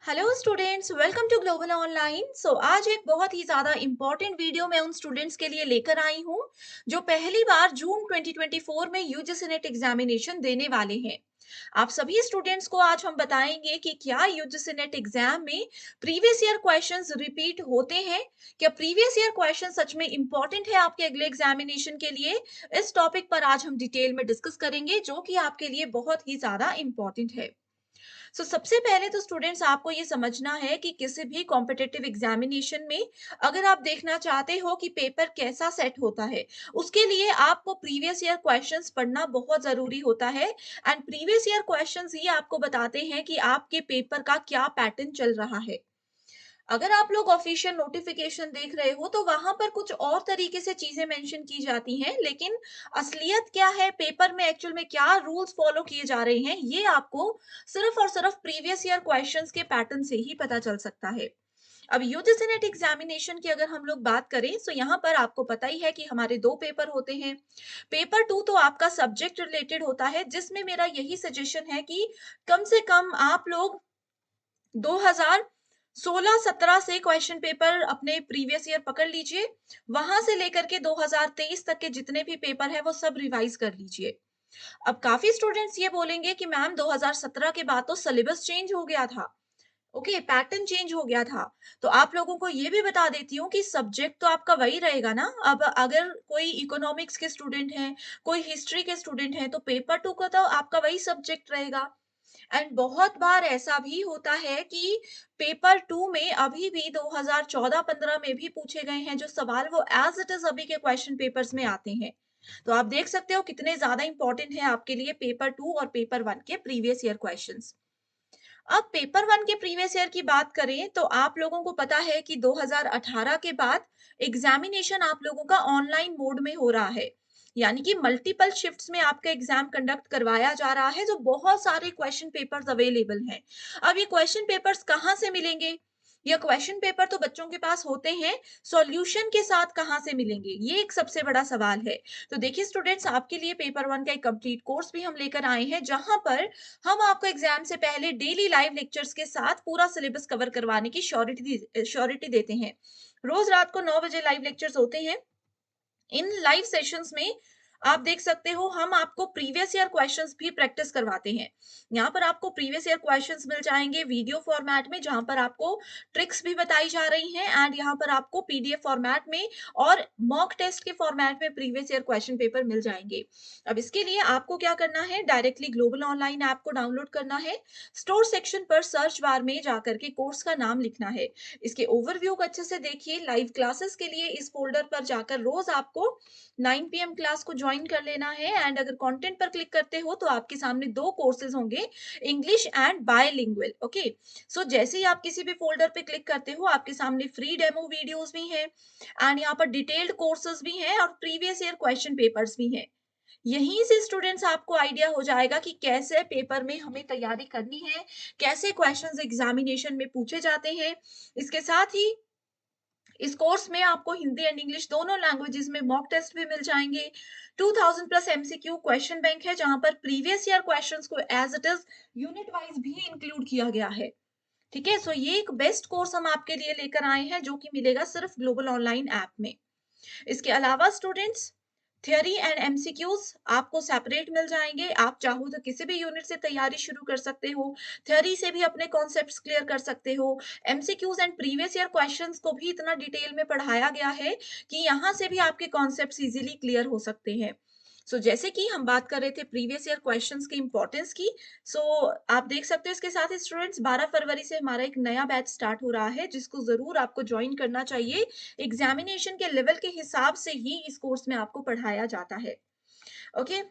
Hello students, welcome to global online. आज एक बहुत ही ज़्यादा इम्पोर्टेंट वीडियो मैं उन स्टूडेंट्स के लिए लेकर आई हूँ जो पहली बार जून 2024 में यूजीसी नेट एग्जामिनेशन देने वाले हैं। आप सभी स्टूडेंट्स को आज हम बताएंगे कि क्या यूजीसी नेट एग्जाम में प्रीवियस ईयर क्वेश्चंस रिपीट होते हैं। क्या प्रीवियस ईयर क्वेश्चन सच में इम्पोर्टेंट है आपके अगले एग्जामिनेशन के लिए। इस टॉपिक पर आज हम डिटेल में डिस्कस करेंगे जो कि आपके लिए बहुत ही ज़्यादा इम्पोर्टेंट है। सबसे पहले तो स्टूडेंट्स आपको ये समझना है कि किसी भी कॉम्पिटिटिव एग्जामिनेशन में अगर आप देखना चाहते हो कि पेपर कैसा सेट होता है, उसके लिए आपको प्रीवियस ईयर क्वेश्चंस पढ़ना बहुत जरूरी होता है। एंड प्रीवियस ईयर क्वेश्चंस ही आपको बताते हैं कि आपके पेपर का क्या पैटर्न चल रहा है। अगर आप लोग ऑफिशियल नोटिफिकेशन देख रहे हो तो वहां पर कुछ और तरीके से चीजें मेंशन की जाती हैं, लेकिन असलियत क्या है, पेपर में एक्चुअल में क्या रूल्स फॉलो किए जा रहे हैं, ये आपको सिर्फ और सिर्फ प्रीवियस ईयर क्वेश्चंस के पैटर्न से ही पता चल सकता है। अब यूजीसी नेट एग्जामिनेशन की अगर हम लोग बात करें तो यहाँ पर आपको पता ही है कि हमारे दो पेपर होते हैं। पेपर टू तो आपका सब्जेक्ट रिलेटेड होता है, जिसमें मेरा यही सजेशन है कि कम से कम आप लोग 2016-17 से क्वेश्चन पेपर अपने प्रीवियस ईयर पकड़ लीजिए। वहां से लेकर के 2023 तक के जितने भी पेपर है वो सब रिवाइज कर लीजिए। अब काफी स्टूडेंट्स ये बोलेंगे कि मैम 2017 के बाद तो सिलेबस चेंज हो गया था। ओके, पैटर्न चेंज हो गया था। तो आप लोगों को ये भी बता देती हूँ कि सब्जेक्ट तो आपका वही रहेगा ना। अब अगर कोई इकोनॉमिक्स के स्टूडेंट हैं, कोई हिस्ट्री के स्टूडेंट हैं, तो पेपर टू का तो आपका वही सब्जेक्ट रहेगा। एंड बहुत बार ऐसा भी होता है कि पेपर टू में अभी भी 2014-15 में भी पूछे गए हैं जो सवाल, वो एज इट इज अभी के क्वेश्चन पेपर्स में आते हैं। तो आप देख सकते हो कितने ज्यादा इंपॉर्टेंट है आपके लिए पेपर टू और पेपर वन के प्रीवियस ईयर क्वेश्चंस। अब पेपर वन के प्रीवियस ईयर की बात करें तो आप लोगों को पता है कि 2018 के बाद एग्जामिनेशन आप लोगों का ऑनलाइन मोड में हो रहा है। यानी कि मल्टीपल शिफ्ट्स में आपका एग्जाम कंडक्ट करवाया जा रहा है, जो बहुत सारे क्वेश्चन पेपर्स अवेलेबल हैं। अब ये क्वेश्चन पेपर्स कहाँ से मिलेंगे? ये क्वेश्चन पेपर तो बच्चों के पास होते हैं, सॉल्यूशन के साथ कहाँ से मिलेंगे, ये एक सबसे बड़ा सवाल है। तो देखिए स्टूडेंट्स, आपके लिए पेपर वन का एक कंप्लीट कोर्स भी हम लेकर आए हैं, जहां पर हम आपको एग्जाम से पहले डेली लाइव लेक्चर्स के साथ पूरा सिलेबस कवर करवाने की श्योरिटी देते हैं। रोज रात को 9 बजे लाइव लेक्चर्स होते हैं। इन लाइव सेशंस में आप देख सकते हो हम आपको प्रीवियस ईयर क्वेश्चंस भी प्रैक्टिस करवाते हैं। यहाँ पर आपको प्रीवियस ईयर क्वेश्चंस मिल जाएंगे वीडियो फॉर्मेट में, जहां पर आपको ट्रिक्स भी बताई जा रही हैं, एंड यहाँ पर आपको पीडीएफ फॉर्मेट में और मॉक टेस्ट के फॉर्मेट में प्रीवियस ईयर क्वेश्चन पेपर मिल जाएंगे। अब इसके लिए आपको क्या करना है, डायरेक्टली ग्लोबल ऑनलाइन ऐप को डाउनलोड करना है। स्टोर सेक्शन पर सर्च बार में जाकर के कोर्स का नाम लिखना है। इसके ओवरव्यू को अच्छे से देखिए। लाइव क्लासेस के लिए इस फोल्डर पर जाकर रोज आपको 9 PM क्लास को ज्वाइन कर लेना है। एंड अगर कंटेंट पर क्लिक करते हो तो आपके सामने दो कोर्सेज होंगे, इंग्लिश एंड बायलिंगुअल। ओके, जैसे ही आप किसी भी फोल्डर पे क्लिक करते हो आपके सामने फ्री डेमो वीडियोस भी हैं, एंड यहाँ पर डिटेल्ड कोर्सेज भी हैं और प्रीवियस ईयर क्वेश्चन पेपर्स भी हैं। यहीं से स्टूडेंट्स आपको आइडिया हो जाएगा कि कैसे पेपर में हमें तैयारी करनी है, कैसे क्वेश्चंस एग्जामिनेशन में पूछे जाते हैं। इसके साथ ही इस कोर्स में आपको हिंदी एंड इंग्लिश दोनों लैंग्वेजेस में मॉक टेस्ट भी मिल जाएंगे। 2000 प्लस एमसीक्यू क्वेश्चन बैंक है, जहां पर प्रीवियस ईयर क्वेश्चंस को as it is unit wise भी इंक्लूड किया गया है। ठीक है, ये एक बेस्ट कोर्स हम आपके लिए लेकर आए हैं जो कि मिलेगा सिर्फ ग्लोबल ऑनलाइन ऐप में। इसके अलावा स्टूडेंट्स, थ्योरी एंड एमसीक्यूज आपको सेपरेट मिल जाएंगे। आप चाहो तो किसी भी यूनिट से तैयारी शुरू कर सकते हो, थ्योरी से भी अपने कॉन्सेप्ट्स क्लियर कर सकते हो। MCQs and previous year questions को भी इतना डिटेल में पढ़ाया गया है कि यहाँ से भी आपके कॉन्सेप्ट्स इजीली क्लियर हो सकते हैं। जैसे कि हम बात कर रहे थे प्रीवियस ईयर क्वेश्चंस की इंपॉर्टेंस की। सो आप देख सकते हो इसके साथ ही स्टूडेंट्स, 12 फरवरी से हमारा एक नया बैच स्टार्ट हो रहा है, जिसको जरूर आपको ज्वाइन करना चाहिए। एग्जामिनेशन के लेवल के हिसाब से ही इस कोर्स में आपको पढ़ाया जाता है। ओके,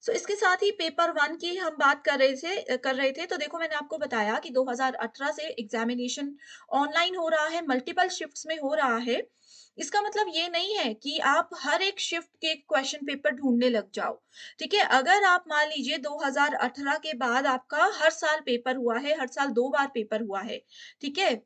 इसके साथ ही पेपर वन की हम बात कर रहे थे तो देखो मैंने आपको बताया कि 2018 से एग्जामिनेशन ऑनलाइन हो रहा है, मल्टीपल शिफ्ट्स में हो रहा है। इसका मतलब ये नहीं है कि आप हर एक शिफ्ट के क्वेश्चन पेपर ढूंढने लग जाओ। ठीक है, अगर आप मान लीजिए 2018 के बाद आपका हर साल पेपर हुआ है, हर साल 2 बार पेपर हुआ है, ठीक है,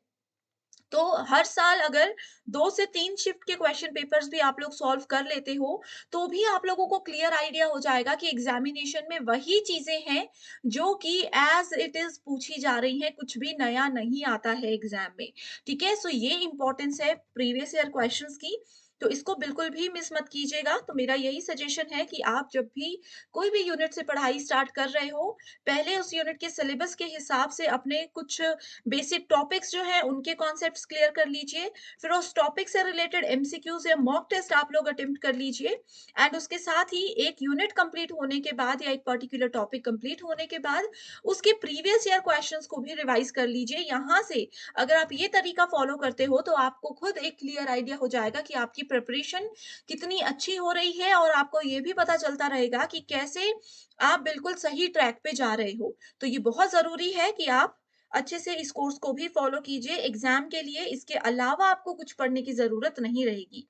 तो हर साल अगर 2 से 3 शिफ्ट के क्वेश्चन पेपर्स भी आप लोग सॉल्व कर लेते हो, तो भी आप लोगों को क्लियर आइडिया हो जाएगा कि एग्ज़ामिनेशन में वही चीज़ें हैं, जो कि एज़ इट इज़ पूछी जा रही हैं, कुछ भी नया नहीं आता है एग्ज़ाम में। ठीक है? सो ये इम्पोर्टेंस है प्रीवियस ईयर क्वेश्चन्स की, तो इसको बिल्कुल भी मिस मत कीजिएगा। तो मेरा यही सजेशन है कि आप जब भी कोई भी यूनिट से पढ़ाई स्टार्ट कर रहे हो, पहले उस यूनिट के सिलेबस के हिसाब से अपने कुछ बेसिक टॉपिक्स जो हैं उनके कॉन्सेप्ट्स क्लियर कर लीजिए। फिर उस टॉपिक से रिलेटेड एमसीक्यूज़ या मॉक टेस्ट आप लोग अटेम्प्ट कर लीजिए एंड उसके साथ ही एक यूनिट कंप्लीट होने के बाद या एक पर्टिकुलर टॉपिक कंप्लीट होने के बाद उसके प्रीवियस ईयर क्वेश्चंस को भी रिवाइज कर लीजिए। यहाँ से अगर आप ये तरीका फॉलो करते हो तो आपको खुद एक क्लियर आइडिया हो जाएगा कि आपकी प्रिपरेशन कितनी अच्छी हो रही है और आपको ये भी पता चलता रहेगा कि कैसे आप बिल्कुल सही ट्रैक पे जा रहे हो। तो ये बहुत ज़रूरी है कि आप अच्छे से इस कोर्स को भी फॉलो कीजिए एग्ज़ाम के लिए, इसके अलावा आपको कुछ पढ़ने की ज़रूरत नहीं रहेगी।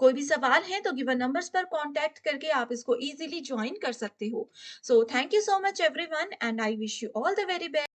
कोई भी सवाल है तो गिवन नंबर्स पर कॉन्टैक्ट करके आप इसको ईज़िली जॉइन कर सकते हो। So thank you so much everyone and I wish you all the very best.